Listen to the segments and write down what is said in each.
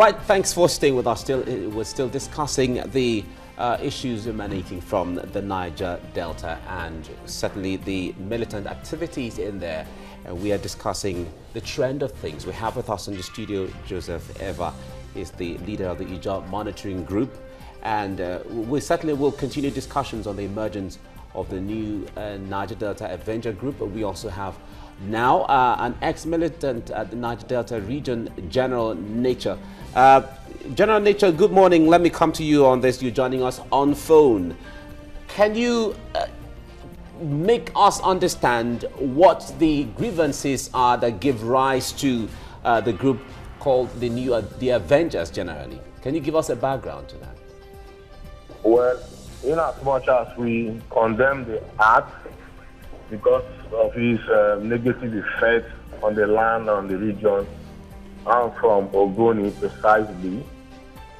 right, thanks for staying with us. We're still discussing the issues emanating from the Niger Delta and certainly the militant activities in there. And we are discussing the trend of things. We have with us in the studio Joseph Eva, is the leader of the EJA monitoring group. And we certainly will continue discussions on the emergence of the new Niger Delta Avengers group. We also have now an ex-militant at the Niger Delta region, General Nature. General Nature, good morning. Let me come to you on this. You're joining us on phone. Can you make us understand what the grievances are that give rise to the group called the Avengers generally? Can you give us a background to that? Well, in as much as we condemn the act because of his negative effect on the land, on the region, and from Ogoni precisely,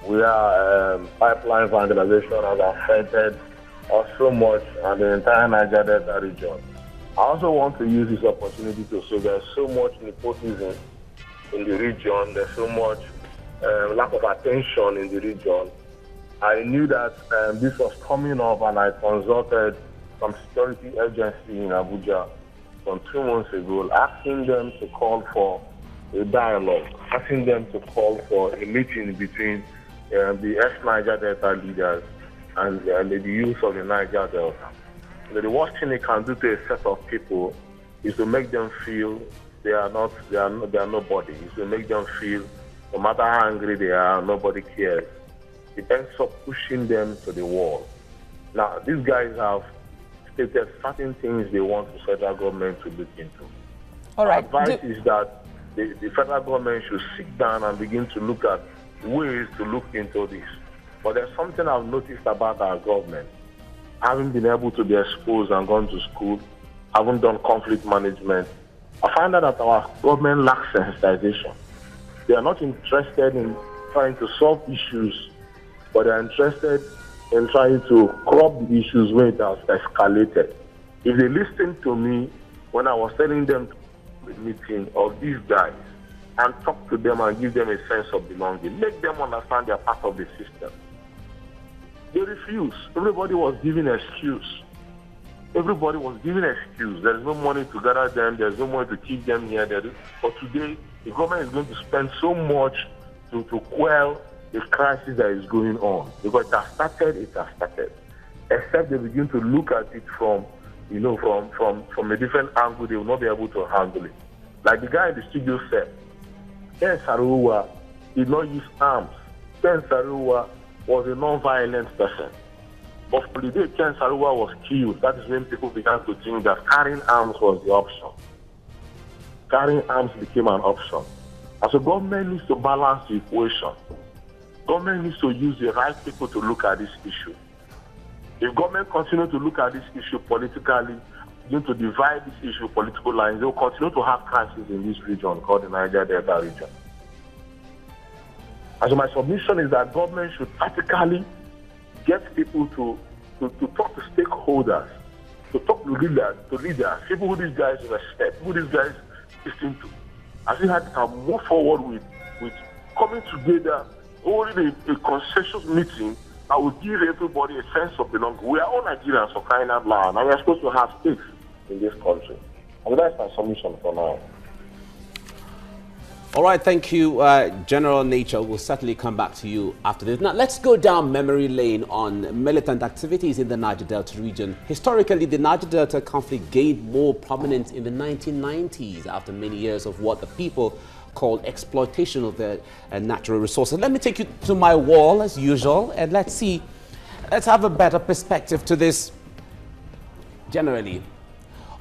where pipeline vandalization has affected us so much and the entire Niger Delta region. I also want to use this opportunity to say there's so much nepotism in the region, there's so much lack of attention in the region. I knew that this was coming up and I consulted some security agency in Abuja some 2 months ago, asking them to call for a dialogue, asking them to call for a meeting between the ex-Niger Delta leaders and the youth of the Niger Delta. The worst thing they can do to a set of people is to make them feel they are nobody. Is to make them feel no matter how angry they are, nobody cares. It ends up pushing them to the wall. Now, these guys have stated certain things they want the federal government to look into. All right. Our advice is that the federal government should sit down and begin to look at ways to look into this. But there's something I've noticed about our government. Having been able to be exposed and gone to school, having done conflict management, I find out that our government lacks sensitization. They are not interested in trying to solve issues, but they are interested in trying to curb the issues when it has escalated. If they listened to me when I was telling them the meeting of these guys and talk to them and give them a sense of belonging, make them understand they are part of the system. They refused. Everybody was giving an excuse. Everybody was giving an excuse. There's no money to gather them. There's no money to keep them here. But today, the government is going to spend so much to quell the crisis that is going on. Because it has started. Except they begin to look at it from a different angle, they will not be able to handle it. Like the guy in the studio said, Ken Saruwa did not use arms. Ken Saruwa was a non-violent person. But for the day Ken Saruwa was killed, that is when people began to think that carrying arms was the option. Carrying arms became an option. And so government needs to balance the equation. Government needs to use the right people to look at this issue. If government continue to look at this issue politically, begin to divide this issue political lines, they will continue to have crises in this region called the Niger Delta region. And so my submission is that government should practically get people to talk to stakeholders, to talk to leaders, people who these guys respect, who these guys listen to. I think that can move forward with coming together, holding a consensus meeting that will give everybody a sense of belonging. We are all Nigerians for crying out loud, and we are supposed to have stakes in this country. And that's my submission for now. All right, thank you, General Nature. We'll certainly come back to you after this. Now, let's go down memory lane on militant activities in the Niger Delta region. Historically, the Niger Delta conflict gained more prominence in the 1990s after many years of what the people called exploitation of their natural resources. Let me take you to my wall, as usual, and let's have a better perspective to this generally.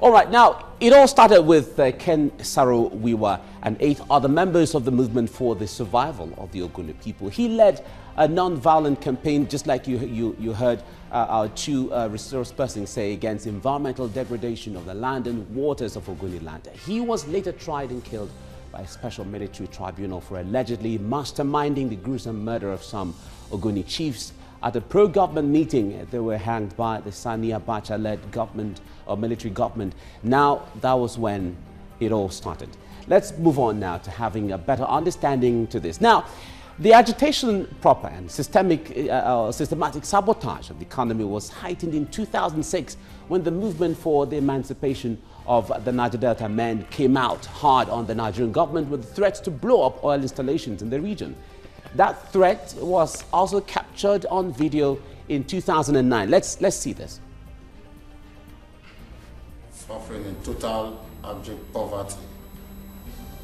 All right, now, it all started with Ken Saro-Wiwa and 8 other members of the movement for the survival of the Ogoni people. He led a non-violent campaign, just like you heard our 2 resource persons say, against environmental degradation of the land and waters of Ogoni land. He was later tried and killed by a special military tribunal for allegedly masterminding the gruesome murder of some Ogoni chiefs. At a pro-government meeting, they were hanged by the Sani Abacha-led government or military government. Now, that was when it all started. Let's move on now to having a better understanding to this. Now, The agitation proper and systematic sabotage of the economy was heightened in 2006 when the movement for the emancipation of the Niger Delta men came out hard on the Nigerian government with threats to blow up oil installations in the region. That threat was also captured on video in 2009. Let's see this. Suffering in total abject poverty,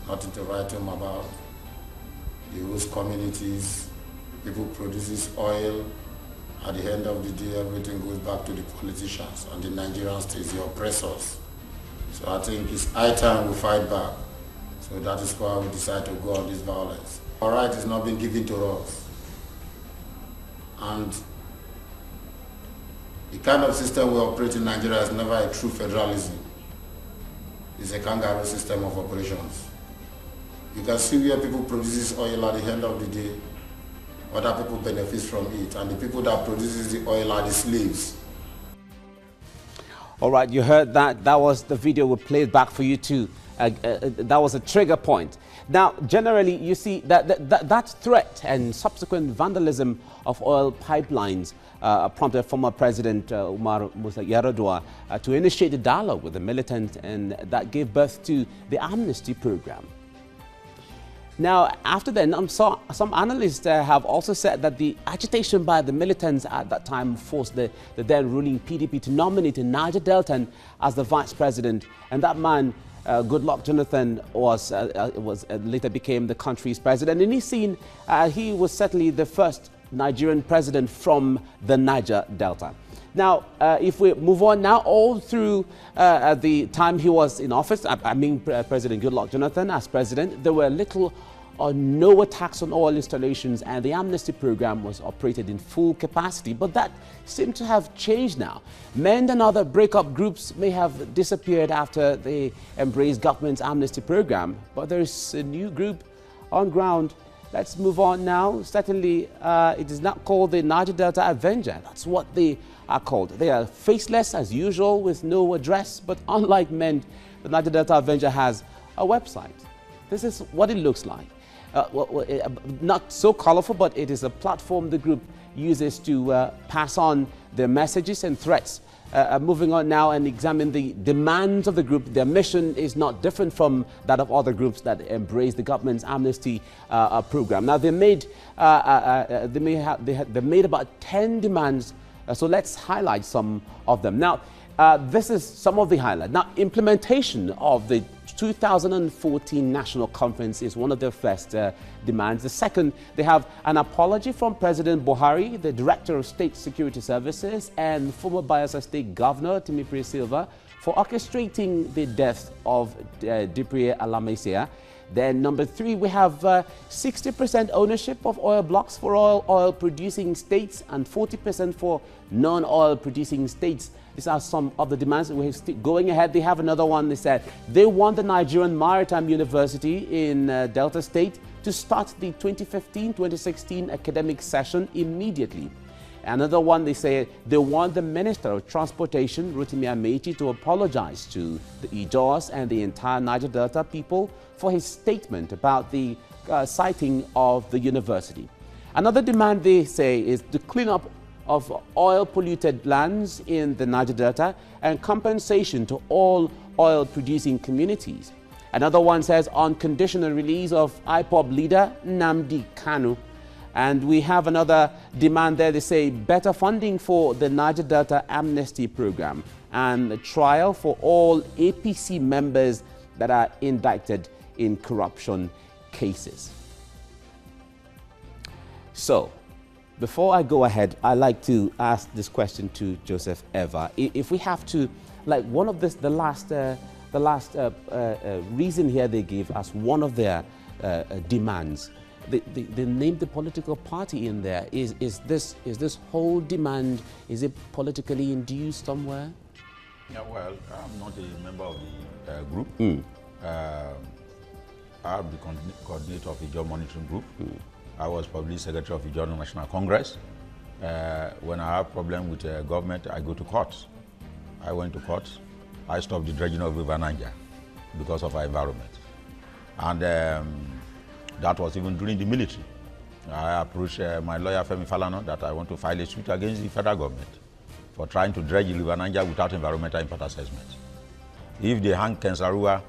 nothing to write home about. The host communities, people produces oil. At the end of the day, everything goes back to the politicians and the Nigerian states, the oppressors. So I think it's high time we fight back. So that is why we decide to go on this violence. Our right is not being given to us. And the kind of system we operate in Nigeria is never a true federalism. It's a kangaroo system of operations. You can see where people produce oil at the end of the day, other people benefit from it, and the people that produces the oil are the slaves. All right, you heard that. That was the video we played back for you too. That was a trigger point. Now, generally, you see that threat and subsequent vandalism of oil pipelines prompted former President Umar Musa Yar'Adua to initiate a dialogue with the militants, and that gave birth to the amnesty program. Now, after then, some analysts have also said that the agitation by the militants at that time forced the then ruling PDP to nominate a Niger Deltan as the vice president, and that man, Goodluck Jonathan, was later became the country's president. And he was certainly the first Nigerian president from the Niger Delta. Now, if we move on now, all through the time he was in office, President Goodluck Jonathan as president, there were little or no attacks on oil installations, and the amnesty program was operated in full capacity. But that seemed to have changed now. MEND and other breakup groups may have disappeared after they embraced government's amnesty program, but there is a new group on ground. Let's move on now. Certainly, it is not called the Niger Delta Avengers. That's what they are called. They are faceless as usual with no address, but unlike MEND, the Niger Delta Avenger has a website. This is what it looks like. Not so colorful, but it is a platform the group uses to pass on their messages and threats. Moving on now and examine the demands of the group. Their mission is not different from that of other groups that embrace the government's amnesty program. Now, they made about 10 demands. So let's highlight some of them. Now, this is some of the highlights. Now, implementation of the 2014 National Conference is one of their first demands. The second, they have an apology from President Buhari, the Director of State Security Services, and former Bayelsa State Governor Timipri Silva for orchestrating the death of Diprie Alamesia. Then number 3, we have 60% ownership of oil blocks for oil producing states and 40% for non-oil producing states. These are some of the demands. We're going ahead. They have another one. They said they want the Nigerian Maritime University in Delta State to start the 2015-2016 academic session immediately. Another one, they say they want the Minister of Transportation, Rotimi Amechi, to apologize to the Ijaws and the entire Niger Delta people for his statement about the siting of the university. Another demand, they say, is the cleanup of oil-polluted lands in the Niger Delta and compensation to all oil-producing communities. Another one says unconditional release of IPOB leader Nnamdi Kanu. And we have another demand there. They say better funding for the Niger Delta amnesty program and a trial for all APC members that are indicted in corruption cases. So, before I go ahead, I'd like to ask this question to Joseph Eva. If we have to, like one of the last reason here they give as one of their demands, they named the political party in there. Is this whole demand, is it politically induced somewhere? Yeah, well, I'm not a member of the group. I'm the coordinator of the Job Monitoring Group. I was public secretary of the Journal National Congress. When I have problem with government, I go to court. I went to court. I stopped the dredging of River Niger because of our environment. And that was even during the military. I approached my lawyer, Femi Falana, that I want to file a suit against the federal government for trying to dredge the River Niger without environmental impact assessment. If they hang Ken Sarua,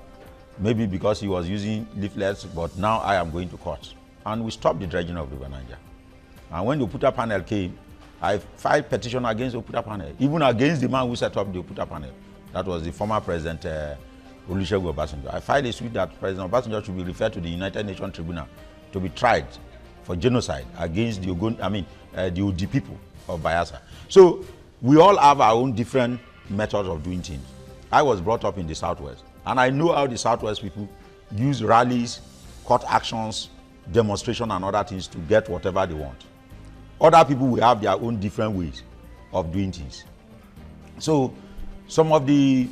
maybe because he was using leaflets, but now I am going to court. And we stopped the dredging of River Niger. And when the Oputa panel came, I filed petition against the Oputa panel, even against the man who set up the Oputa panel. That was the former President Olusegun Obasanjo. I filed a suit that President Obasanjo should be referred to the United Nations Tribunal to be tried for genocide against the Odi people of Bayelsa. So we all have our own different methods of doing things. I was brought up in the Southwest, and I know how the Southwest people use rallies, court actions, demonstration, and other things to get whatever they want. Other people will have their own different ways of doing things. So some of the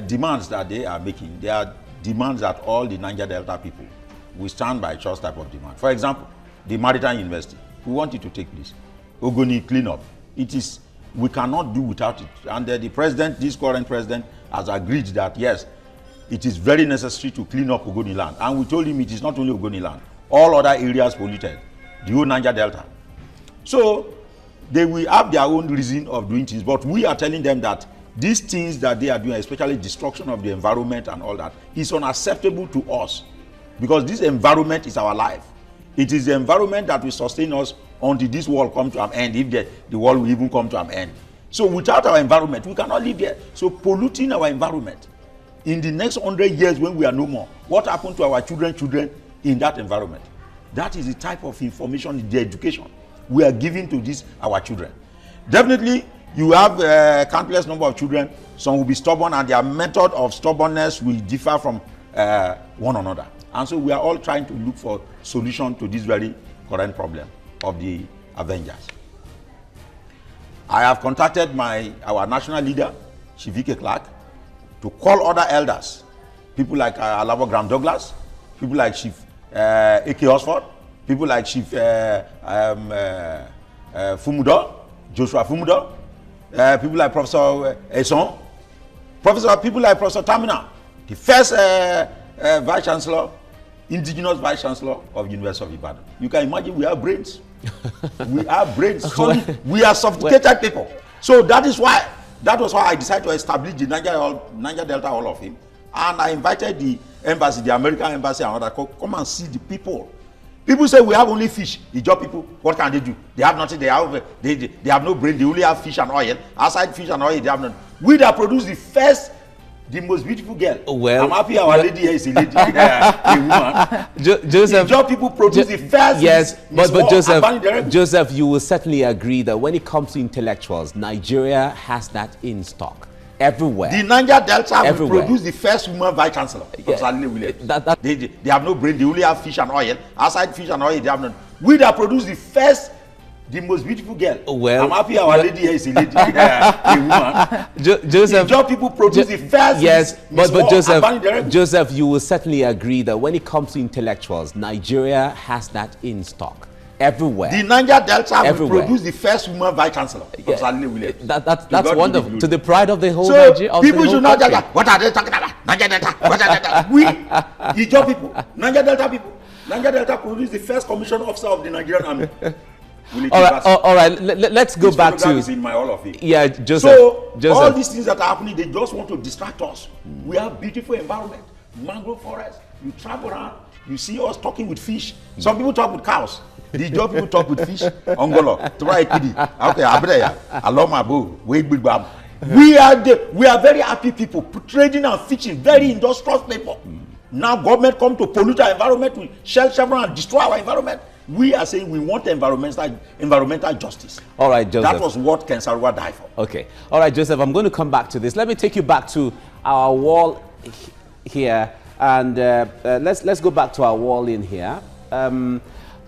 demands that they are making, they are demands that all the Niger Delta people will stand by such type of demand. For example, the Maritime University, we want it to take place. Ogoni cleanup, we cannot do without it. And the president, this current president, has agreed that yes, it is very necessary to clean up Ogoni land. And we told him it is not only Ogoni land, all other areas polluted, the whole Niger Delta. So they will have their own reason of doing things, but we are telling them that these things that they are doing, especially destruction of the environment and all that, is unacceptable to us, because this environment is our life. It is the environment that will sustain us until this world comes to an end, if the world will even come to an end. So without our environment, we cannot live there. So polluting our environment, in the next 100 years when we are no more, what happened to our children in that environment? That is the type of information, the education we are giving to our children. Definitely, you have a countless number of children. Some will be stubborn, and their method of stubbornness will differ from one another. And so we are all trying to look for solution to this very current problem of the Avengers. I have contacted our national leader, Chief Ike Clark, to call other elders, people like Alabo Graham Douglas, people like Chief A.K. Oxford, people like Chief Fumudo, Joshua Fumudo, people like Professor Eson, people like Professor Tamina, the first Vice Chancellor, indigenous Vice Chancellor of University of Ibadan. You can imagine we have brains. We have brains. So we are sophisticated people. So that was why I decided to establish the Niger Delta Hall of Fame. And I invited the embassy, the American embassy and others, come and see the people. People say we have only fish. The job people, what can they do? They have nothing. They have no brain. They only have fish and oil. Outside fish and oil, they have nothing. We that produce the most beautiful girl. Well, I'm happy our lady here is a lady, a woman. Joseph, the job people produce the first. Yes, but Joseph, you will certainly agree that when it comes to intellectuals, Nigeria has that in stock. Everywhere. The Niger Delta will produce the first woman vice chancellor. Yeah. They have no brain. They only have fish and oil. Outside fish and oil, they have none. We that produce the most beautiful girl. Well, I'm happy our lady here is a lady, a woman. Joseph, the job people produce the first. Yes, but Joseph, you will certainly agree that when it comes to intellectuals, Nigeria has that in stock. Everywhere. The Niger Delta will produce the first woman vice chancellor. That's wonderful. To the pride of the whole Nigeria. So people should not just like, what are they talking about? Niger Delta. What are they talking about? The job people, Niger Delta people. Niger Delta produce the first commissioned officer of the Nigerian army. All right. Let's go back to. Is in my Hall of Fame. Yeah, Joseph. So all these things that are happening, they just want to distract us. We have beautiful environment, mangrove forest. You travel around, you see us talking with fish. Some people talk with cows. The job people talk with fish. Angolo, try kidi. Okay, abreya. Aloma bo. Wait big bam. We are very happy people. Trading and fishing, very industrious people. Now government come to pollute our environment, we shell chevron and destroy our environment. We are saying we want environmental justice. All right, Joseph. That was what Ken Sarua died for. Okay. All right, Joseph, I'm going to come back to this. Let me take you back to our wall here. And let's go back to our wall in here.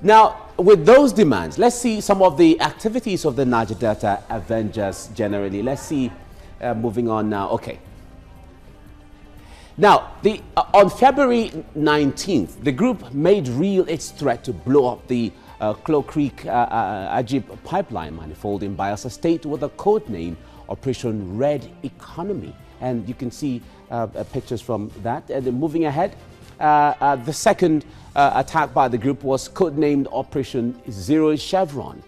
Now, with those demands, let's see some of the activities of the Niger Delta Avengers generally. Let's see, moving on now. Okay. Now, on February 19th, the group made real its threat to blow up the Clo Creek Ajib pipeline manifold in Bayelsa State with the code name Operation Red Economy. And you can see pictures from that. And then moving ahead, The second attack by the group was codenamed Operation Zero Chevron,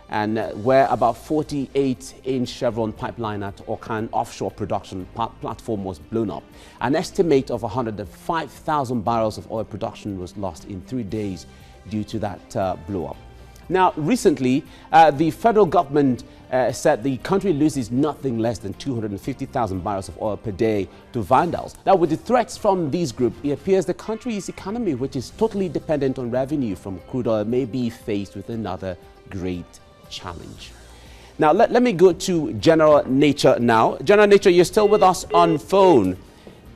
and where about 48-inch Chevron pipeline at Okan offshore production platform was blown up. An estimate of 105,000 barrels of oil production was lost in 3 days due to that blow-up. Now, recently, the federal government said the country loses nothing less than 250,000 barrels of oil per day to vandals. Now, with the threats from these groups, it appears the country's economy, which is totally dependent on revenue from crude oil, may be faced with another great challenge. Now, let me go to General Nature now. General Nature, you're still with us on phone.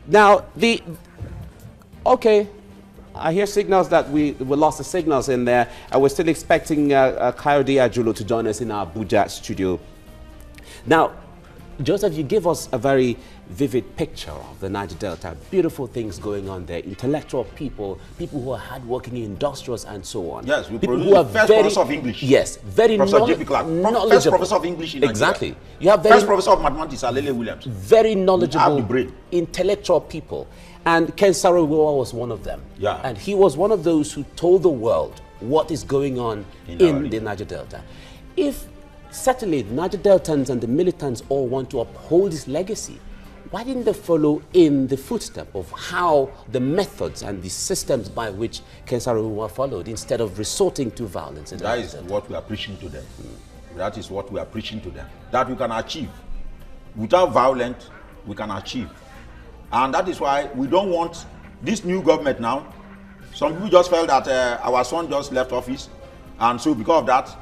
Now, okay. I hear signals that we lost the signals in there. We're still expecting Kayode Ajulo to join us in our Abuja studio. Now, Joseph, you give us a very vivid picture of the Niger Delta. Beautiful things going on there. Intellectual people, people who are hardworking, industrious, and so on. Yes, we people produce who are first very, professor of English. Yes, very knowledgeable. First professor of English in Nigeria. Exactly. You have very, first professor of mathematics, Alele Williams. Very knowledgeable, intellectual people. And Ken Saro-Wiwa was one of them. Yeah. And he was one of those who told the world what is going on in the Niger Delta. If certainly the Niger Deltans and the militants all want to uphold his legacy, why didn't they follow in the footsteps of how the methods and the systems by which Ken Saro-Wiwa followed instead of resorting to violence? That is what we are preaching to them. That is what we are preaching to them. That we can achieve. Without violence, we can achieve. And that is why we don't want this new government now. Some people just felt that our son just left office. And so because of that,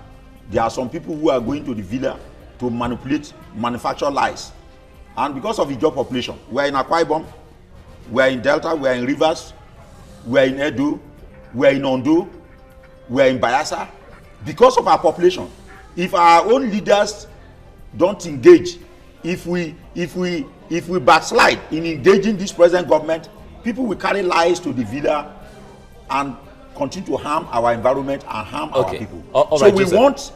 there are some people who are going to the villa to manufacture lies. And because of the job population, we are in Akwa Ibom, we are in Delta, we are in Rivers, we are in Edo, we are in Ondo, we are in Bayelsa. Because of our population, if our own leaders don't engage, if we backslide in engaging this present government, people will carry lies to the villa and continue to harm our environment and harm our people. So we want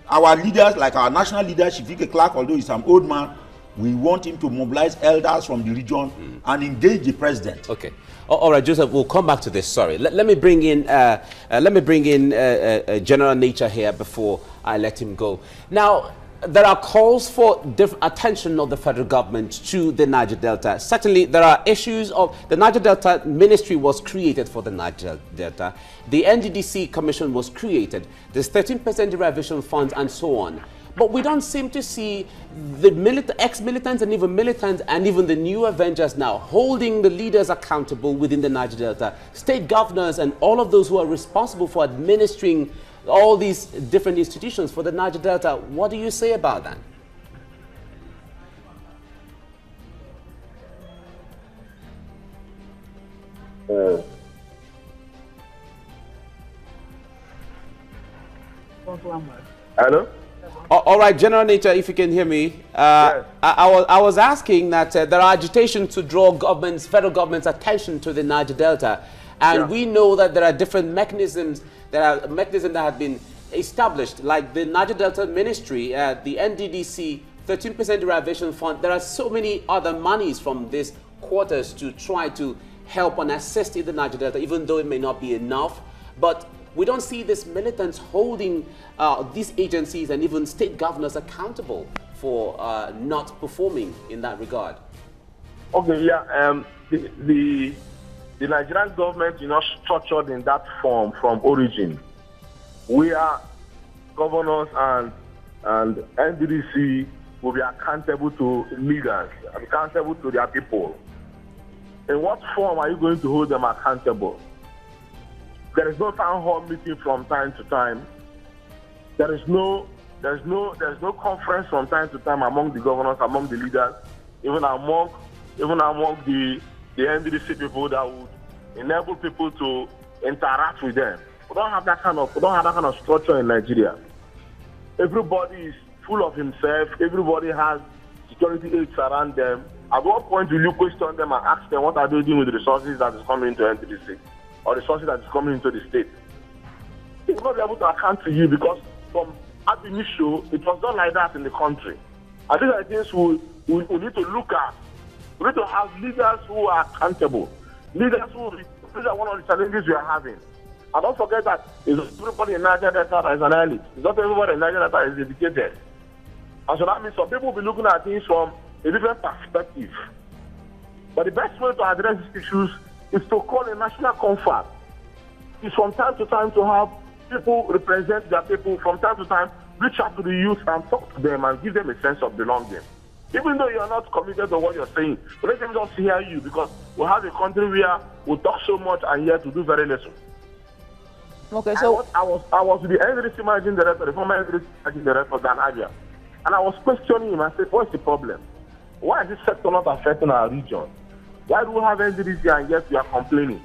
our leaders, like our national leader, Shifike Clark, although he's an old man, we want him to mobilize elders from the region and engage the president. Okay. All right, Joseph, we'll come back to this. Sorry. Let me bring in General Nature here before I let him go. Now, there are calls for attention of the federal government to the Niger Delta. Certainly, there are issues of the Niger Delta Ministry was created for the Niger Delta. The NDDC Commission was created. There's 13% derivation funds and so on. But we don't seem to see the ex-militants and even militants and even the new Avengers now holding the leaders accountable within the Niger Delta. State governors and all of those who are responsible for administering all these different institutions for the Niger Delta. What do you say about that? Hello? All right, General Nature, if you can hear me. Yes. I was asking that there are agitation to draw federal government's attention to the Niger Delta. And we know that there are different mechanisms. There are mechanisms that have been established, like the Niger Delta Ministry, the NDDC, 13% derivation fund. There are so many other monies from these quarters to try to help and assist in the Niger Delta, even though it may not be enough. But we don't see these militants holding these agencies and even state governors accountable for not performing in that regard. Okay, yeah. The Nigerian government is not structured in that form from origin. We are governors and NDDC will be accountable to leaders, accountable to their people. In what form are you going to hold them accountable? There is no town hall meeting from time to time. There's no conference from time to time among the governors, among the leaders, even among the NDDC people that would enable people to interact with them. We don't have that kind of structure in Nigeria. Everybody is full of himself. Everybody has security aides around them. At what point will you question them and ask them what are they doing with the resources that is coming into NDDC or resources that is coming into the state? They will not be able to account to you because from at the initial, it was not like that in the country. I think that things we need to look at. We need to have leaders who are accountable, leaders who these are one of the challenges we are having. And don't forget that it's everybody in Niger Delta is an elite. It's not everybody in Niger Delta is educated. And so that means some people will be looking at things from a different perspective. But the best way to address these issues is to call a national conference. It's from time to time to have people represent their people, from time to time reach out to the youth and talk to them and give them a sense of belonging. Even though you are not committed to what you're saying, but let them just hear you, because we have a country where we talk so much and yet to do very little. Okay, so I was with the NDC managing director, the former NDC managing director, Dan Abia, and I was questioning him. I said, what's the problem? Why is this sector not affecting our region? Why do we have NDC and yet we are complaining?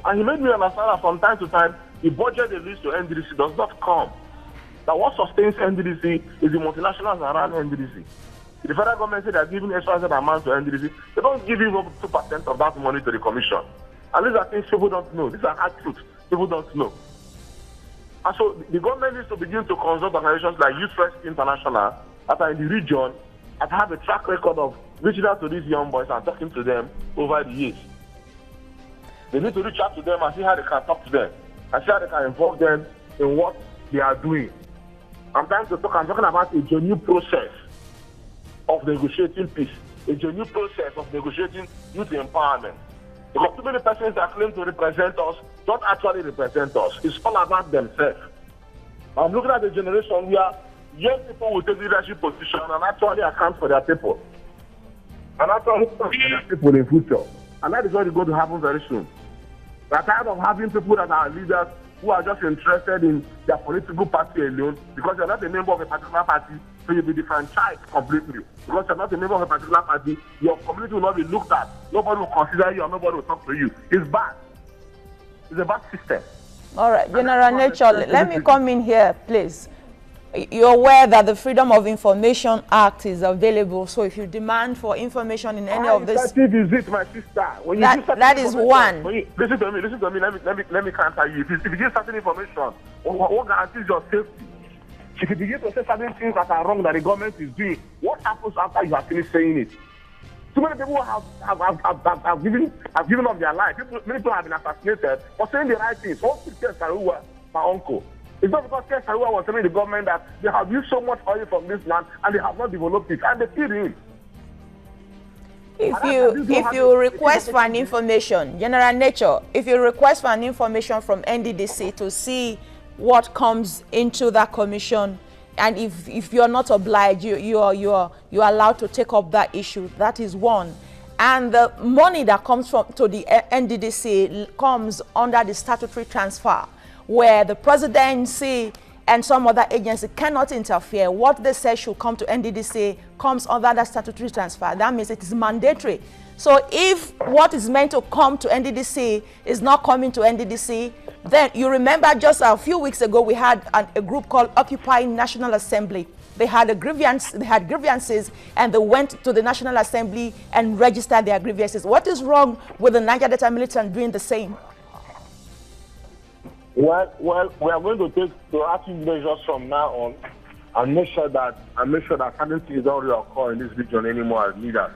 And he made me understand that from time to time, the budget they release to NDC does not come. That what sustains NDC is the multinationals around NDC. The federal government said they are giving extra amount to NDC. They don't give even 2% of that money to the commission. And these are things people don't know. These are hard truths people don't know. And so the government needs to begin to consult organizations like Youth First International that are in the region and have a track record of reaching out to these young boys and talking to them over the years. They need to reach out to them and see how they can talk to them and see how they can involve them in what they are doing. I'm talking about a genuine process of negotiating peace, a genuine process of negotiating youth empowerment. Because too many persons that claim to represent us don't actually represent us. It's all about themselves. I'm looking at a generation where young people will take leadership position and actually account for their people. And actually account for their people in future. And that is what is going to happen very soon. We're tired of having people that are leaders who are just interested in their political party alone, because you're not a member of a particular party, so you'll be defranchised completely. Because you're not a member of a particular party, your community will not be looked at. Nobody will consider you and nobody will talk to you. It's bad. It's a bad system. All right, General Nature, let me come in here, please. You're aware that the Freedom of Information Act is available, so if you demand for information in any of this... Is it, my sister? When that is one. Listen to me, let me counter you. If you give certain information, what guarantees your safety? If you begin to say certain things that are wrong that the government is doing, what happens after you have finished saying it? Too many people have given up their life. Many people have been assassinated for saying the right things. What to tell Sarua, my uncle? It's not because Sarua was telling the government that they have used so much oil from this land and they have not developed it, and they killed him. If you request for an information, General Nature, if you request for an information from NDDC to see what comes into that commission, and if you're not obliged, you're allowed to take up that issue. That is one. And the money that comes to the NDDC comes under the statutory transfer, where the presidency and some other agency cannot interfere. What they say should come to NDDC comes under that statutory transfer. That means it is mandatory. So if what is meant to come to NDDC is not coming to NDDC, then you remember just a few weeks ago we had a group called Occupy National Assembly. They had grievances, and they went to the National Assembly and registered their grievances. What is wrong with the Niger Delta militant doing the same? Well, we are going to take proactive measures from now on and make sure that certain things don't reoccur in this region anymore as leaders.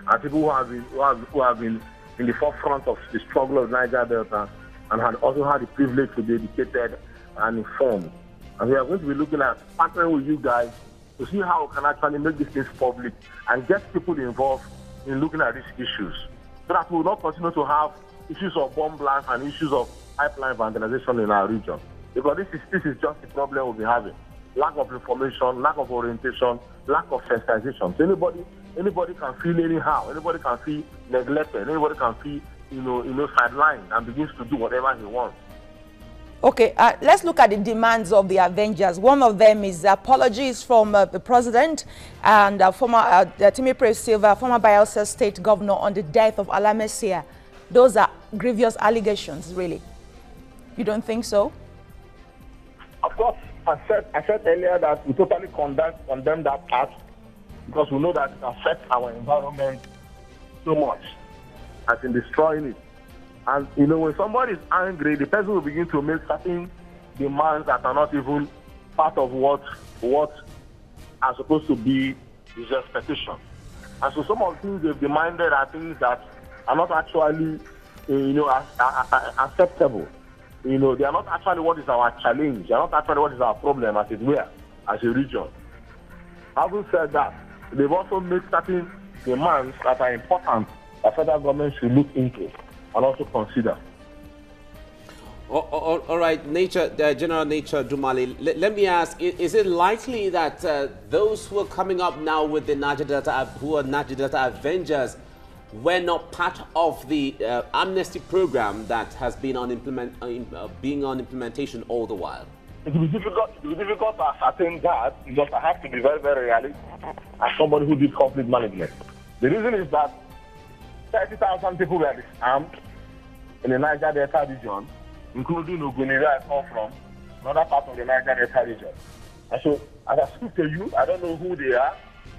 And people who have been in the forefront of the struggle of Niger Delta and had also had the privilege to be educated and informed. And we are going to be looking at partnering with you guys to see how we can actually make these things public and get people involved in looking at these issues, so that we will not continue to have issues of bomb blasts and issues of pipeline vandalization in our region. Because this is just the problem we'll be having. Lack of information, lack of orientation, lack of sensitization. So anybody can feel anyhow, anybody can feel neglected, anybody can feel sidelined and begins to do whatever he wants. Okay, let's look at the demands of the Avengers. One of them is apologies from the president and former Timothy Silva, former Bayelsa State governor, on the death of Alamesia. Those are grievous allegations, really. You don't think so? Of course, I said earlier that we totally condemn that act, because we know that it affects our environment so much, as in destroying it. And when somebody is angry, the person will begin to make certain demands that are not even part of what are supposed to be his expectation. And so some of the things they've demanded are things that are not actually acceptable. They are not actually what is our challenge. They are not actually what is our problem, as it were, as a region. Having said that, they've also made certain demands that are important that federal government should look into and also consider. All right, General Nature Dumali, let me ask, is it likely that those who are coming up now with the Niger Delta, who are Niger Delta Avengers, were not part of the amnesty program that has been on implementation all the while? It will be difficult to ascertain that, because I have to be very, very realistic as somebody who did conflict management. The reason is that 30,000 people were disarmed in the Niger Delta region, including Ogoni, where I come from, another part of the Niger Delta region. And so, as I speak to you, I don't know who they are,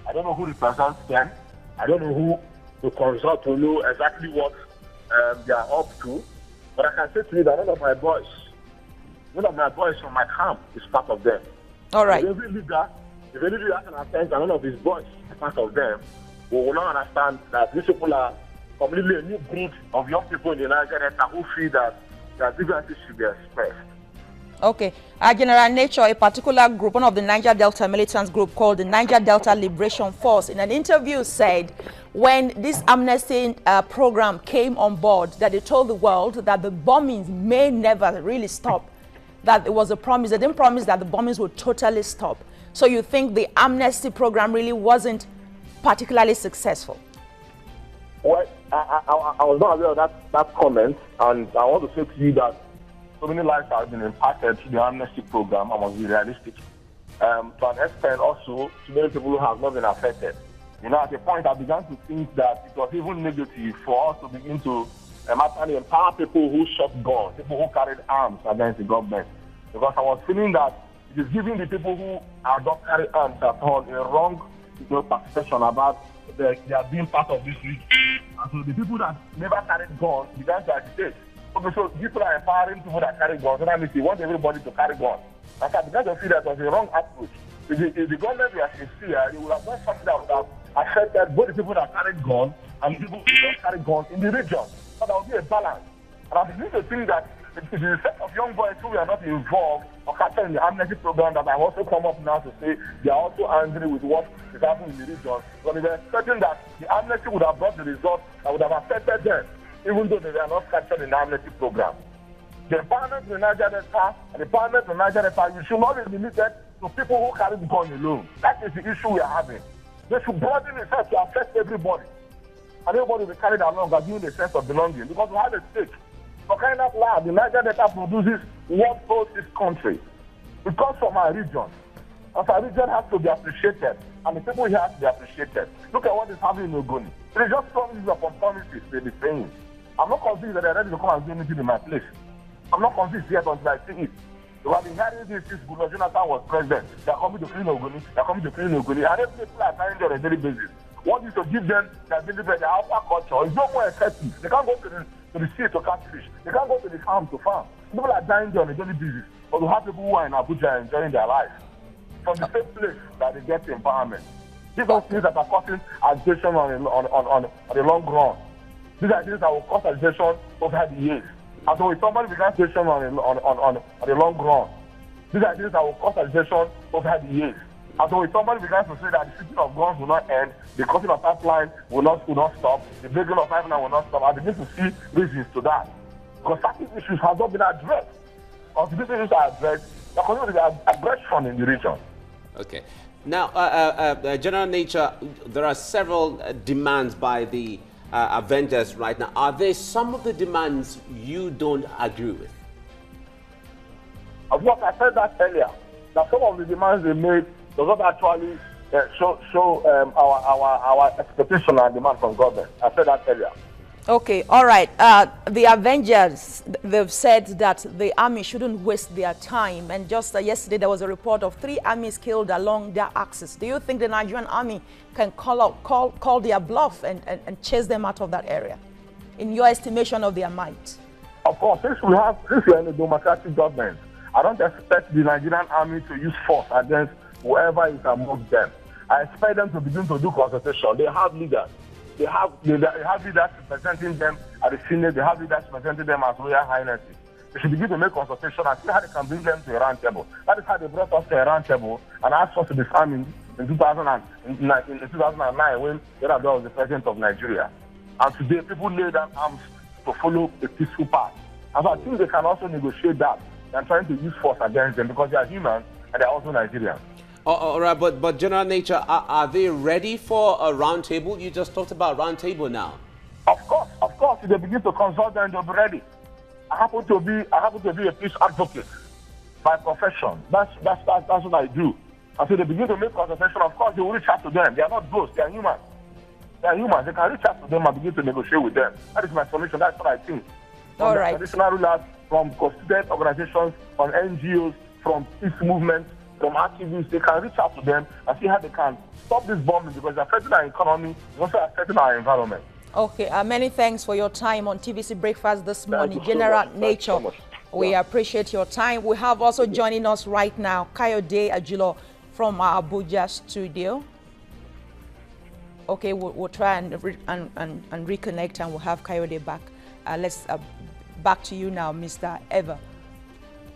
I don't know who represents them, I don't know who to consult to know exactly what they are up to, but I can say to you that none of my boys from my camp is part of them. All right. If every leader has an attempt and none of his boys are part of them, we will not understand that these people are completely a new breed of young people in the Niger Delta who feel that their grievances should be expressed. Okay. General Nature, a particular group, one of the Niger Delta militants group called the Niger Delta Liberation Force, in an interview said when this amnesty program came on board, that they told the world that the bombings may never really stop, that it was a promise. They didn't promise that the bombings would totally stop. So you think the amnesty program really wasn't particularly successful? Well, I was not aware of that comment, and I want to say to you that so many lives have been impacted through the amnesty program. I must be realistic. To an extent, also, to many people who have not been affected. At a point, I began to think that it was even negative for us to begin to actually empower people who shot guns, people who carried arms against the government. Because I was feeling that it is giving the people who don't carry arms at all a wrong perception about they are being part of this region. And so the people that never carried guns began to agitate. Okay, so people are empowering people that carry guns, and that means they want everybody to carry guns. And so I began to feel that was a wrong approach. If the government were sincere, they would have done something that would have affected both the people that carried guns and the people who don't carry guns in the region. So there would be a balance. And I begin to think that it is a set of young boys who are not involved or captured in the amnesty program that have also come up now to say they are also angry with what is happening in the region. But they were expecting that the amnesty would have brought the result that would have affected them, even though they were not captured in the amnesty program. The empowerment in the Niger Delta and the empowerment in the Niger Delta, you should not be limited to people who carry the gun alone. That is the issue we are having. They should broaden itself to affect everybody. And everybody will be carried along and given a sense of belonging, because we have a stake. For kind of lab, the Niger Delta produces what holds this country. It comes from our region. And our region has to be appreciated, and the people here have to be appreciated. Look at what is happening in Ogoni. It is just promises upon promises they'll be saying. I'm not convinced that they're ready to come and do anything in my place. I'm not convinced yet until I see it. We have been hearing this since Goodluck Jonathan was president. They're coming to clean Ogoni. They're coming to clean Ogoni. And every people are carrying them on a daily basis. What is to give them their daily bread, their alpha culture? It's no more effective. They can't go to the sea to catch fish. They can't go to the farm to farm. People are dying there on a daily basis. But we have people who are in Abuja enjoying their lives from the same place that they get the empowerment. These are things that are causing agitation on the long run. These are things that will cause agitation over the years. And so if somebody began agitation on the long run, these are things that will cause agitation over the years. And so if somebody begins to say that the shooting of guns will not end, the cutting of pipeline will not stop, the breaking of pipeline will not stop, I begin to see reasons to that. Because certain issues have not been addressed. Until these issues are addressed, there continues to be aggression in the region. Okay. Now, General Nature, there are several demands by the Avengers right now. Are there some of the demands you don't agree with? Of course, I said that earlier, that some of the demands they made does not actually show our expectation and demand from government. I said that earlier. Okay, all right. The Avengers, they've said that the army shouldn't waste their time. And just yesterday, there was a report of 3 armies killed along their axis. Do you think the Nigerian army can call their bluff and chase them out of that area, in your estimation of their might? Of course, since we are in a democratic government, I don't expect the Nigerian army to use force against whoever is among them. I expect them to begin to do consultation. They have leaders. They have leaders representing them at the Senate. They have leaders representing them as Royal Highnesses. They should begin to make consultation and see how they can bring them to a round table. That is how they brought us to a round table and asked us to disarm in 2009 when Yar'Adua was the president of Nigeria. And today, people lay down arms to follow a peaceful path. And so I think they can also negotiate that than trying to use force against them because they are human and they are also Nigerians. All right, but General Nature, are they ready for a round table? You just talked about round table now. Of course. If they begin to consult, then they'll be ready. I happen to be a peace advocate by profession. That's what I do. And so they begin to make consultation. Of course, they will reach out to them. They are not ghosts. They are humans. They are humans. They can reach out to them and begin to negotiate with them. That is my solution. That's what I think. All from right. Traditional rulers, from constituent organizations, from NGOs, from peace movements, from activists, they can reach out to them and see how they can stop this bombing because it's affecting our economy, it's also affecting our environment. Okay, many thanks for your time on TVC Breakfast this morning. Thank you so General much. Nature, Thank you so much. we appreciate your time. We have also joining us right now, Kayode Ajulo from our Abuja studio. Okay, we'll try and reconnect and we'll have Kayode back. Back to you now, Mr. Eva.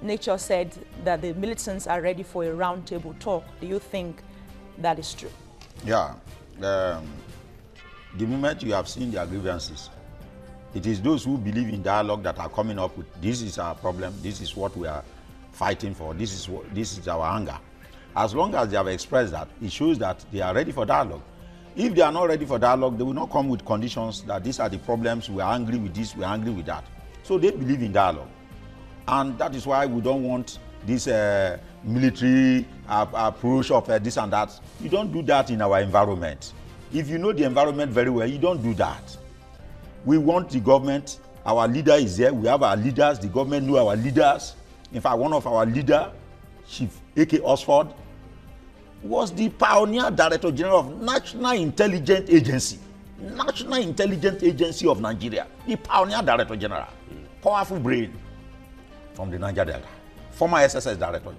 Nature said that the militants are ready for a roundtable talk. Do you think that is true? Yeah. The moment you have seen their grievances, it is those who believe in dialogue that are coming up with, this is our problem, this is what we are fighting for, this is our anger. As long as they have expressed that, it shows that they are ready for dialogue. If they are not ready for dialogue, they will not come with conditions that these are the problems, we are angry with this, we are angry with that. So they believe in dialogue. And that is why we don't want this military approach of this and that. You don't do that in our environment. If you know the environment very well, you don't do that. We want the government, our leader is there, we have our leaders, the government know our leaders. In fact, one of our leaders, Chief A.K. Oxford, was the pioneer Director General of National Intelligence Agency. National Intelligence Agency of Nigeria. The pioneer Director General. Powerful brain from the Niger Delta. Former SSS Director.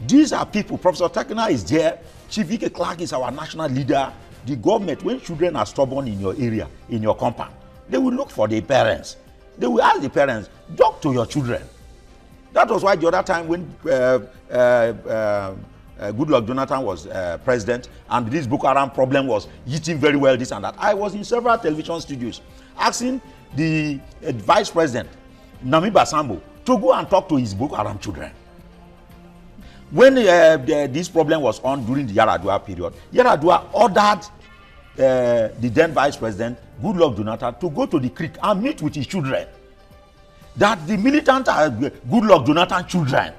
These are people. Professor Tekna is there. Chief Ike Clark is our national leader. The government, when children are stubborn in your area, in your compound, they will look for the parents. They will ask the parents, talk to your children. That was why the other time when Goodluck Jonathan was president and this Boko Haram problem was eating very well, this and that, I was in several television studios asking the vice president, Namiba Sambo, to go and talk to his Boko Haram children. When this problem was on during the Yar'Adua period, Yar'Adua ordered the then vice president, Goodluck Jonathan, to go to the creek and meet with his children. That the militant are Goodluck Jonathan children.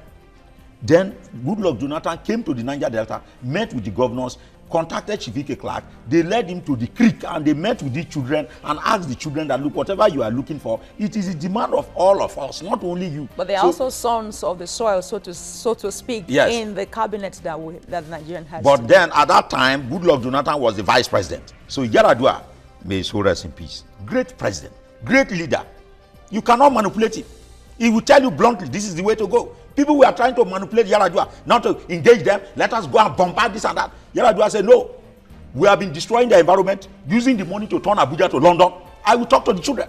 Then Goodluck Jonathan came to the Niger Delta, met with the governors, contacted Chief Ike Clark. They led him to the creek and they met with the children and asked the children that, look, whatever you are looking for, it is the demand of all of us, not only you. But they are also sons of the soil, so to speak, yes, in the cabinet that Nigerian has. But then at that time, Goodluck Jonathan was the vice president. So Yar'Adua, may his soul rest in peace. Great president, great leader. You cannot manipulate him. He will tell you bluntly, this is the way to go. People were trying to manipulate Yar'Adua, not to engage them. Let us go and bombard this and that. Yar'Adua said, no, we have been destroying the environment, using the money to turn Abuja to London. I will talk to the children.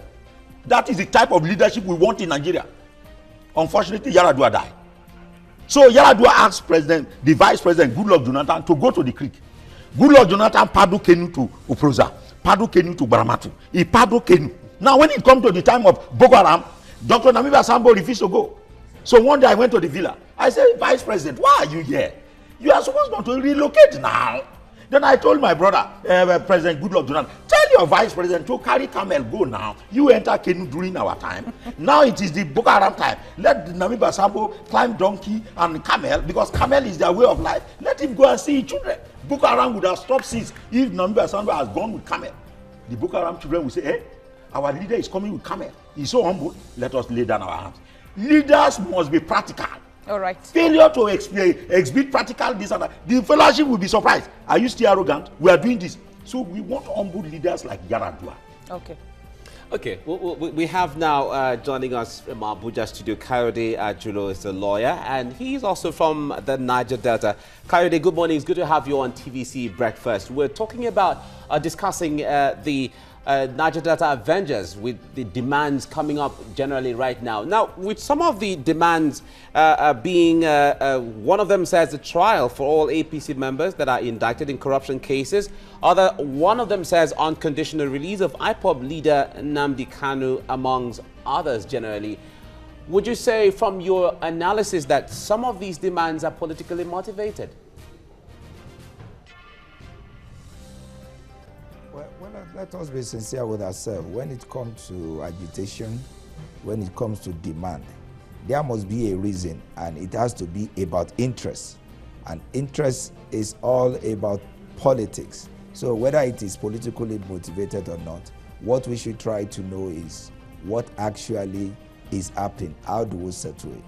That is the type of leadership we want in Nigeria. Unfortunately, Yar'Adua died. So Yar'Adua asked the vice president, Goodluck Jonathan, to go to the creek. Goodluck Jonathan paddled canoe to Uproza, paddled canoe to Baramatu. He paddled canoe. Now, when it comes to the time of Boko Haram, Dr. Namiba Sambo refused to go. So one day I went to the villa. I said, Vice President, why are you here? You are supposed not to relocate now. Then I told my brother, President Goodluck Jonathan, tell your Vice President to carry camel, go now. You enter canoe during our time. Now it is the Boko Haram time. Let Namiba Sambo climb donkey and camel, because camel is their way of life. Let him go and see his children. Boko Haram would have stopped since if Namiba Sambo has gone with camel. The Boko Haram children will say, hey, our leader is coming with camel. He's so humble. Let us lay down our arms. Leaders must be practical. All right. Failure to exhibit practical this and that, the fellowship will be surprised. Are you still arrogant? We are doing this. So we want humble leaders like Yar'Adua. Okay. Okay, we have now joining us from Abuja studio, Kayode Ajulo is a lawyer, and he's also from the Niger Delta. Kayode, good morning. It's good to have you on TVC Breakfast. We're talking about discussing the Niger Delta Avengers with the demands coming up generally right now. Now, with some of the demands being, one of them says the trial for all APC members that are indicted in corruption cases. One of them says unconditional release of IPOB leader Nnamdi Kanu, amongst others generally. Would you say from your analysis that some of these demands are politically motivated? Well, let us be sincere with ourselves. When it comes to agitation, when it comes to demand, there must be a reason, and it has to be about interest. And interest is all about politics. So whether it is politically motivated or not, what we should try to know is what actually is happening. How do we settle it?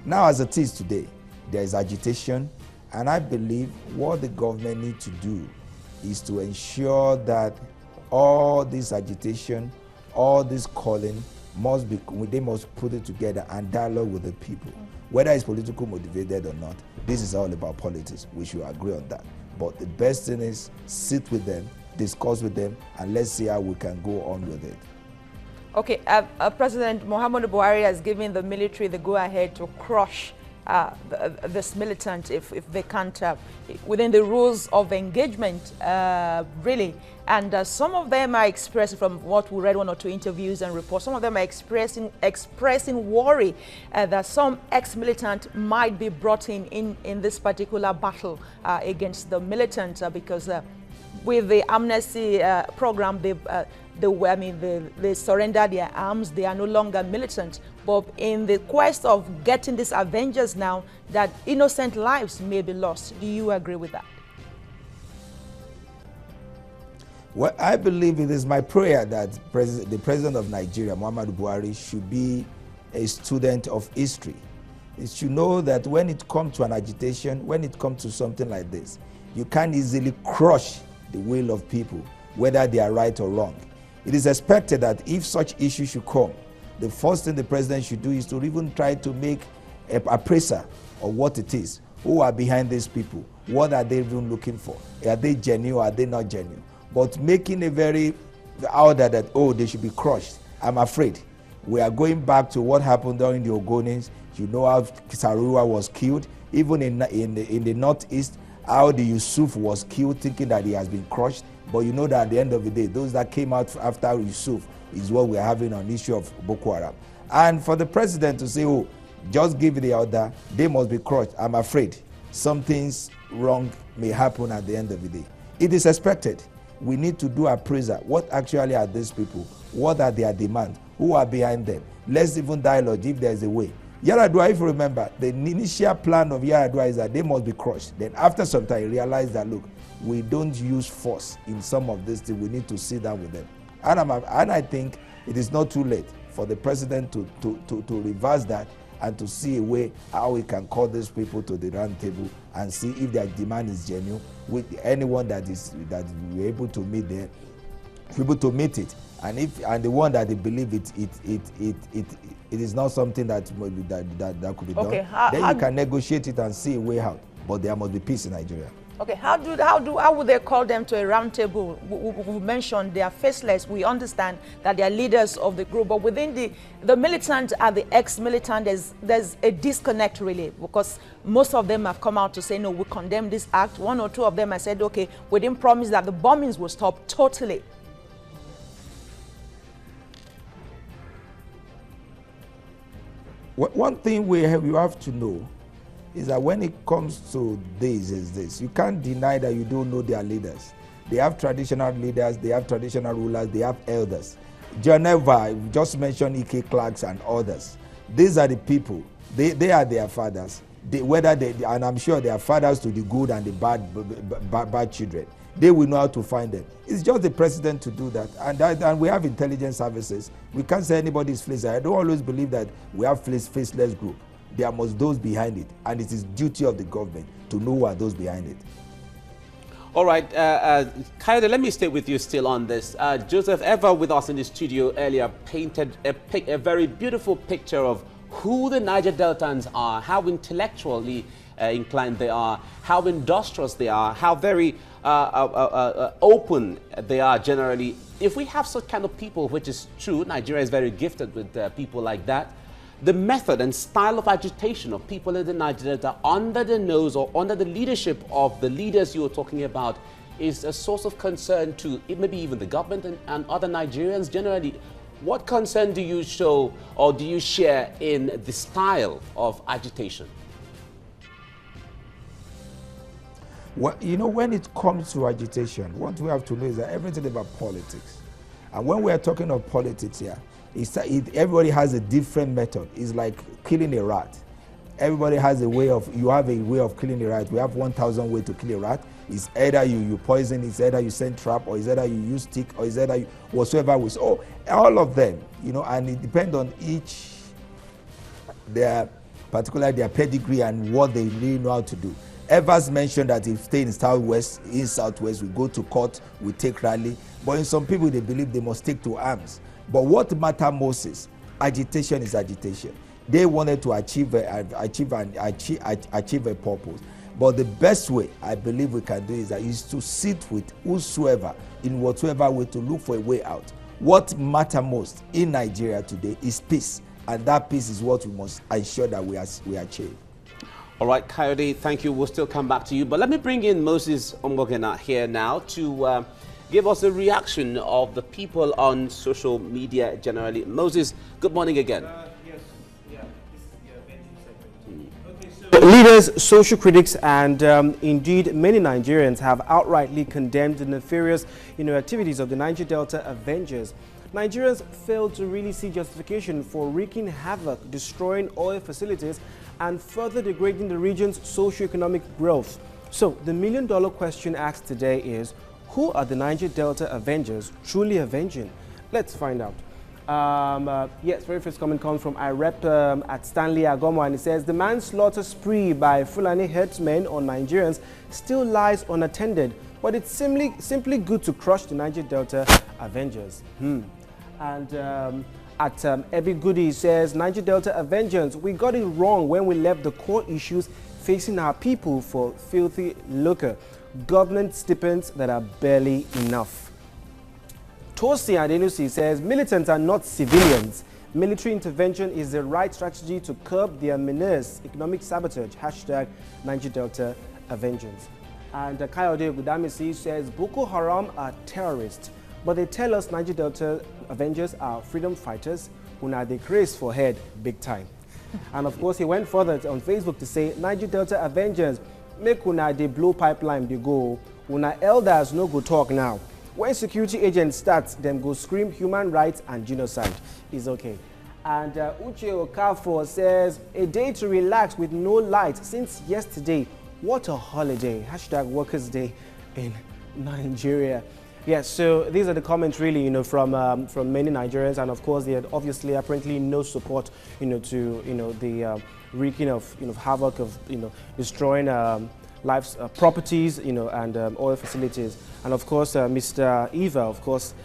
Now, as it is today, there is agitation, and I believe what the government needs to do is to ensure that all this agitation, all this calling they must put it together and dialogue with the people. Whether it's politically motivated or not, this is all about politics. We should agree on that. But the best thing is sit with them, discuss with them, and let's see how we can go on with it. Okay, President Muhammadu Buhari has given the military the go-ahead to crush this militant if they can't, within the rules of engagement, really. And some of them are expressing, from what we read, one or two interviews and reports, some of them are expressing worry that some ex-militant might be brought in this particular battle against the militant because with the amnesty program, they surrender their arms. They are no longer militant. But in the quest of getting these Avengers now, that innocent lives may be lost. Do you agree with that? Well, I believe it is my prayer that the President of Nigeria, Muhammadu Buhari, should be a student of history. He should know that when it comes to an agitation, when it comes to something like this, you can't easily crush the will of people, whether they are right or wrong. It is expected that if such issues should come, the first thing the president should do is to even try to make an appraisal of what it is. Who are behind these people? What are they even looking for? Are they genuine? Are they not genuine? But making a very order that, oh, they should be crushed, I'm afraid. We are going back to what happened during the Ogonins. You know how Saruwa was killed. Even in the northeast, how the Yusuf was killed, thinking that he has been crushed. But you know that at the end of the day, those that came out after Yusuf is what we're having on the issue of Boko Haram. And for the president to say, oh, just give the order, they must be crushed, I'm afraid something's wrong may happen at the end of the day. It is expected. We need to do appraisal. What actually are these people? What are their demands? Who are behind them? Let's even dialogue if there's a way. Yaradua, if you remember, the initial plan of Yaradua is that they must be crushed. Then after some time, he realized that, look, we don't use force in some of these things. We need to sit down with them. And I think it is not too late for the president to reverse that and to see a way how we can call these people to the round table and see if their demand is genuine with anyone that we're able to meet there, able to meet it, and the one that they believe it is not something that could be done. Then you can negotiate it and see a way out. But there must be peace in Nigeria. Okay, how would they call them to a round table? We mentioned they are faceless. We understand that they are leaders of the group, but within the militant and the ex-militant, there's a disconnect really, because most of them have come out to say, no, we condemn this act. One or two of them have said, okay, we didn't promise that the bombings will stop totally. One thing you have to know is that when it comes to this, you can't deny that you don't know their leaders. They have traditional leaders, they have traditional rulers, they have elders. Geneva, just mentioned E.K. Clarks and others. These are the people. They are their fathers. And I'm sure they are fathers to the good and the bad children. They will know how to find them. It's just the president to do that. And we have intelligence services. We can't say anybody's faceless. I don't always believe that we have faceless group. There must those behind it, and it is duty of the government to know who are those behind it. All right, Kayode, let me stay with you still on this. Joseph Eva with us in the studio earlier painted a very beautiful picture of who the Niger Deltans are, how intellectually inclined they are, how industrious they are, how very open they are generally. If we have such kind of people, which is true, Nigeria is very gifted with people like that, the method and style of agitation of people in the Niger Delta under the nose or under the leadership of the leaders you were talking about is a source of concern to maybe even the government and other Nigerians generally. What concern do you show or do you share in the style of agitation? Well, you know, when it comes to agitation, what we have to know is that everything about politics. And when we are talking of politics here, everybody has a different method. It's like killing a rat. Everybody has a way of, you have a way of killing a rat. We have 1,000 ways to kill a rat. It's either you poison, it's either you send trap, or it's either you use stick, or it's either you whatsoever with. Oh, all of them, you know, and it depends on each, particularly their pedigree and what they really know how to do. Evans mentioned that if stay in southwest, we go to court, we take rally. But in some people, they believe they must take to arms. But what matters most is agitation is agitation. They wanted to achieve a purpose. But the best way I believe we can do is to sit with whosoever in whatever way to look for a way out. What matters most in Nigeria today is peace, and that peace is what we must ensure that we achieve. All right, Kayode, thank you. We'll still come back to you. But let me bring in Moses Ombogena here now to give us a reaction of the people on social media generally. Moses, good morning again. Yes, yeah, this is the Avengers segment. Okay, so leaders, social critics, and indeed many Nigerians have outrightly condemned the nefarious activities of the Niger Delta Avengers. Nigerians fail to really see justification for wreaking havoc, destroying oil facilities, and further degrading the region's socio-economic growth. So the million-dollar question asked today is, who are the Niger Delta Avengers truly avenging? Let's find out. Yes, very first comment comes from IREP at Stanley Agomo, and it says, the manslaughter spree by Fulani herdsmen on Nigerians still lies unattended, but it's simply good to crush the Niger Delta Avengers. And at Every Goody says, Niger Delta Avengers, we got it wrong when we left the core issues facing our people for filthy lucre. Government stipends that are barely enough. Tosi Adenusi says, militants are not civilians. Military intervention is the right strategy to curb their menace, economic sabotage, hashtag Niger Delta Avengers. And Kayode Gudamisi says, Boko Haram are terrorists, but they tell us Niger Delta Avengers are freedom fighters who now they craze for head big time. And of course, he went further on Facebook to say, Niger Delta Avengers, make una they blow pipeline they go, una elders no go talk now. When security agents start, them go scream human rights and genocide. Is okay. And Uche Okafor says, a day to relax with no light since yesterday. What a holiday. Hashtag Workers' Day in Nigeria. Yes, so these are the comments really, from many Nigerians, and of course, they had obviously apparently no support, to the wreaking of havoc of destroying lives, properties, and oil facilities. And of course, Mr. Eva, of course,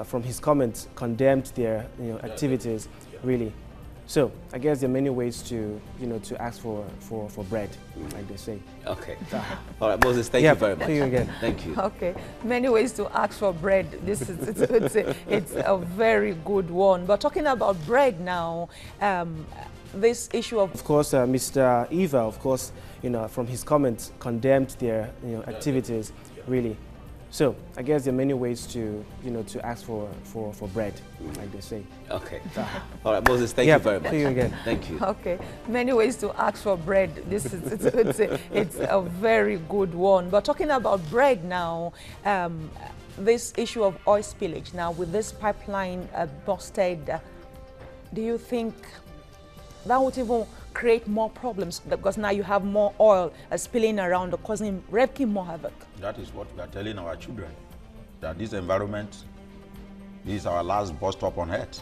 from his comments, condemned their activities really. So I guess there are many ways to to ask for bread, like they say. Okay. All right, Moses, thank you very much. See you again. Thank you. Okay, many ways to ask for bread. This is it's a very good one. But talking about bread now, this issue of course, Mr. Eva, of course, from his comments, condemned their activities really. So I guess there are many ways to to ask for bread, like they say. Okay. All right, Moses, thank you very much. See you again. Thank you. Okay, many ways to ask for bread. This is it's a very good one. But talking about bread now, this issue of oil spillage now with this pipeline busted, do you think that would even create more problems because now you have more oil spilling around, wreaking more havoc? That is what we are telling our children, that this environment is our last bus stop on earth.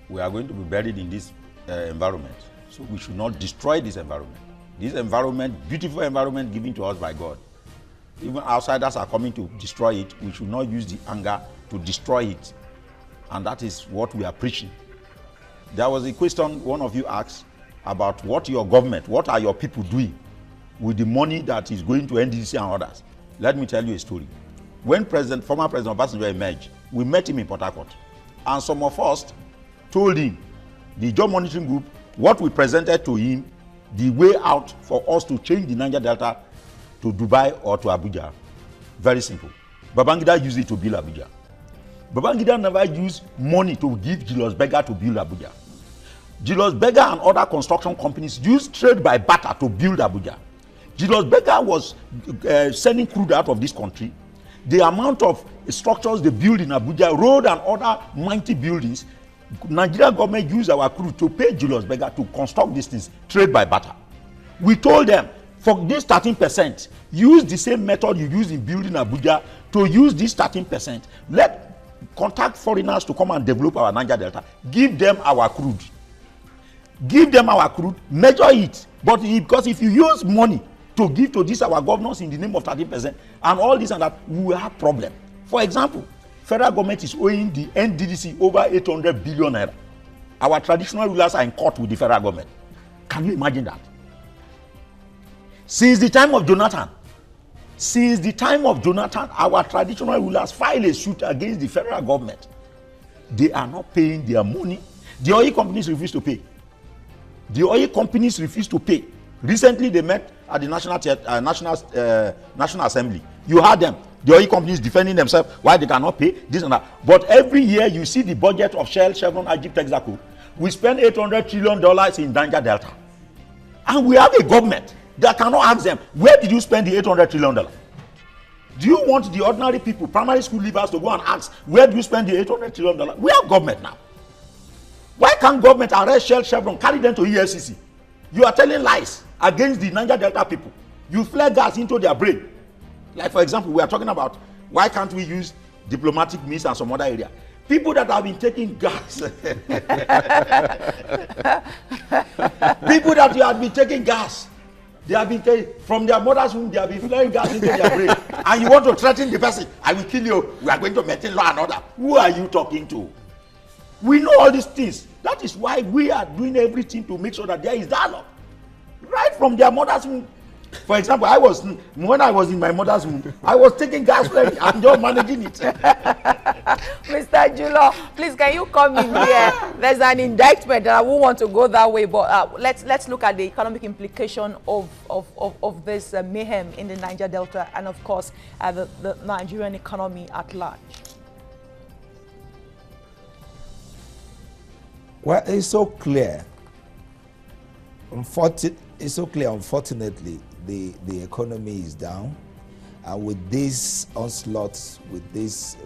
We are going to be buried in this environment, so we should not destroy this environment. This environment, beautiful environment given to us by God. even outsiders are coming to destroy it, we should not use the anger to destroy it. And that is what we are preaching. There was a question one of you asked about what your government, what are your people doing with the money that is going to NDC and others. Let me tell you a story. When former President Obasanjo emerged, we met him in Port Harcourt. And some of us told him, the job monitoring group, what we presented to him, the way out for us to change the Niger Delta to Dubai or to Abuja. Very simple. Babangida used it to build Abuja. Babangida never used money to give Julius Berger to build Abuja. Julius Berger and other construction companies used trade by barter to build Abuja. Julius Berger was sending crude out of this country. The amount of structures they build in Abuja, road and other mighty buildings, Nigeria government used our crude to pay Julius Berger to construct these things, trade by barter. We told them, for this 13%, use the same method you use in building Abuja to use this 13%. Contact foreigners to come and develop our Niger Delta. Give them our crude. Give them our crude, measure it. But because if you use money to give to this our governors in the name of 13% and all this and that, we will have problem. For example, federal government is owing the NDDC over 800 billion naira. Our traditional rulers are in court with the federal government. Can you imagine that? Since the time of Jonathan, our traditional rulers file a suit against the federal government. They are not paying their money. The oil companies refuse to pay. Recently, they met at the National Assembly. You heard them. The oil companies defending themselves why they cannot pay this and that. But every year, you see the budget of Shell, Chevron, Egypt, Texaco. We spend $800 trillion in Niger Delta. And we have a government that cannot ask them, where did you spend the $800 trillion? Do you want the ordinary people, primary school leavers, to go and ask, where do you spend the $800 trillion? We have government now. Why can't government arrest Shell, Chevron, carry them to EFCC? You are telling lies against the Niger Delta people. You flare gas into their brain. Like, for example, we are talking about why can't we use diplomatic means and some other area. People that have been taking gas. People that have been taking gas. They have been taking, from their mother's womb, they have been flaring gas into their brain. And you want to threaten the person, I will kill you. We are going to maintain law and order. Who are you talking to? We know all these things. That is why we are doing everything to make sure that there is dialogue. Right from their mother's womb. For example, when I was in my mother's womb, I was taking gas flaring and just managing it. Mr. Julo, please, can you come in here? There's an indictment, and I won't want to go that way, but let's look at the economic implication of this mayhem in the Niger Delta and, of course, the Nigerian economy at large. Well, it's so clear. Unfortunately, the economy is down, and with this onslaught, with this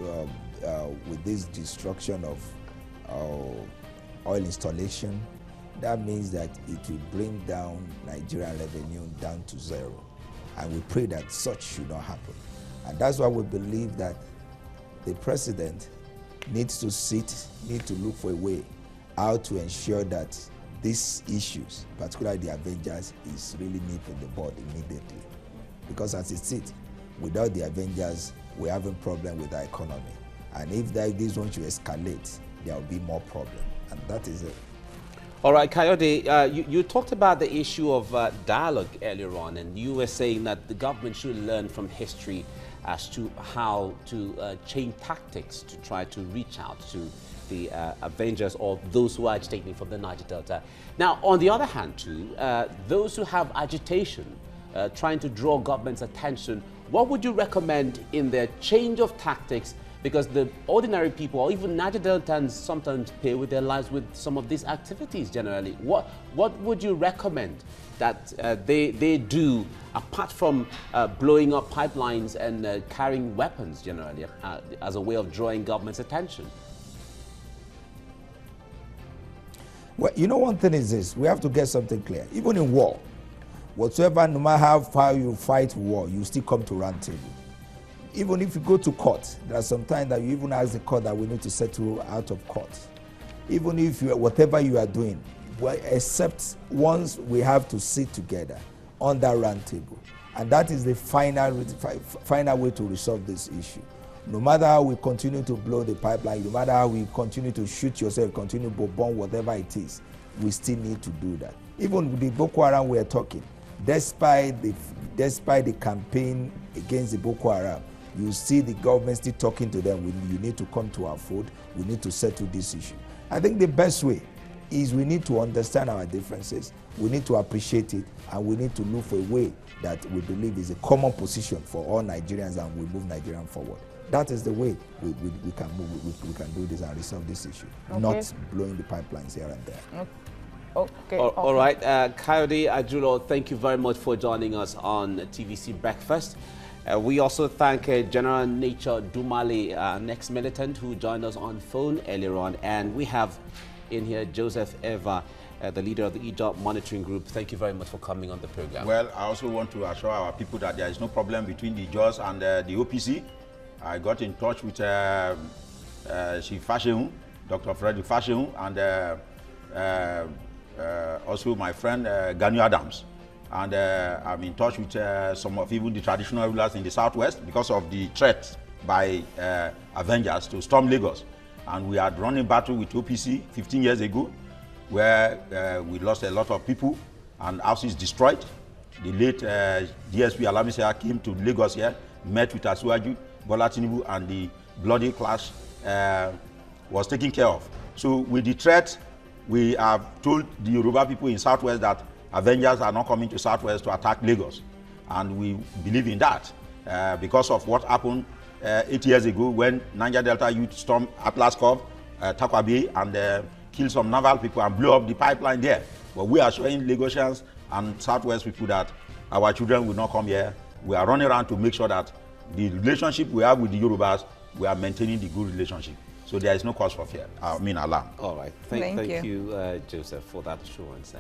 destruction of oil installation, that means that it will bring down Nigerian revenue down to zero, and we pray that such should not happen. And that's why we believe that the president needs to look for a way how to ensure that these issues, particularly the Avengers, is really nipped in the bud immediately. Because as it sits, without the Avengers, we're having a problem with our economy. And if this one should escalate, there will be more problem. And that is it. All right, Kayode, you talked about the issue of dialogue earlier on, and you were saying that the government should learn from history as to how to change tactics to try to reach out to the Avengers or those who are agitating from the Niger Delta. Now, on the other hand, too, those who have agitation, trying to draw government's attention, what would you recommend in their change of tactics? Because the ordinary people, or even Niger Deltans, sometimes pay with their lives with some of these activities generally. What would you recommend that they do, apart from blowing up pipelines and carrying weapons generally, as a way of drawing government's attention? Well, you know, one thing is this, we have to get something clear. Even in war, whatsoever, no matter how far you fight war, you still come to round table. Even if you go to court, there are some times that you even ask the court that we need to settle out of court. Even if whatever you are doing, well, except once we have to sit together on that round table And that is the final way to resolve this issue. No matter how we continue to blow the pipeline, no matter how we continue to shoot yourself, continue to bomb whatever it is, we still need to do that. Even with the Boko Haram we are talking, despite the campaign against the Boko Haram, you see the government still talking to them. You need to come to our fold. We need to settle this issue. I think the best way is we need to understand our differences. We need to appreciate it, and we need to look for a way that we believe is a common position for all Nigerians, and we move Nigeria forward. That is the way we can move. We can do this and resolve this issue, not blowing the pipelines here and there. Okay. All right. Kayode Ajulo, thank you very much for joining us on TVC Breakfast. We also thank General Nature Dumale, next militant, who joined us on phone earlier on. And we have in here Joseph Eva, the leader of the EJOB monitoring group. Thank you very much for coming on the program. Well, I also want to assure our people that there is no problem between the JOS and the OPC. I got in touch with Chief Fashehu, Dr. Frederick Fashehu, and also my friend Ganu Adams. And I'm in touch with some of even the traditional rulers in the Southwest because of the threat by Avengers to storm Lagos. And we had run a battle with OPC 15 years ago, where we lost a lot of people and houses destroyed. The late DSP Alamisea came to Lagos here, met with Asuwaju, Bola Tinubu, and the bloody clash was taken care of. So with the threat, we have told the Yoruba people in Southwest that Avengers are not coming to Southwest to attack Lagos. And we believe in that because of what happened 8 years ago when Niger Delta youth stormed Atlas Cove, Takwabe, and killed some naval people and blew up the pipeline there. But we are showing Lagosians and Southwest people that our children will not come here. We are running around to make sure that the relationship we have with the Yorubas, we are maintaining the good relationship. So there is no cause for fear, alarm. All right. Thank you, Joseph, for that assurance.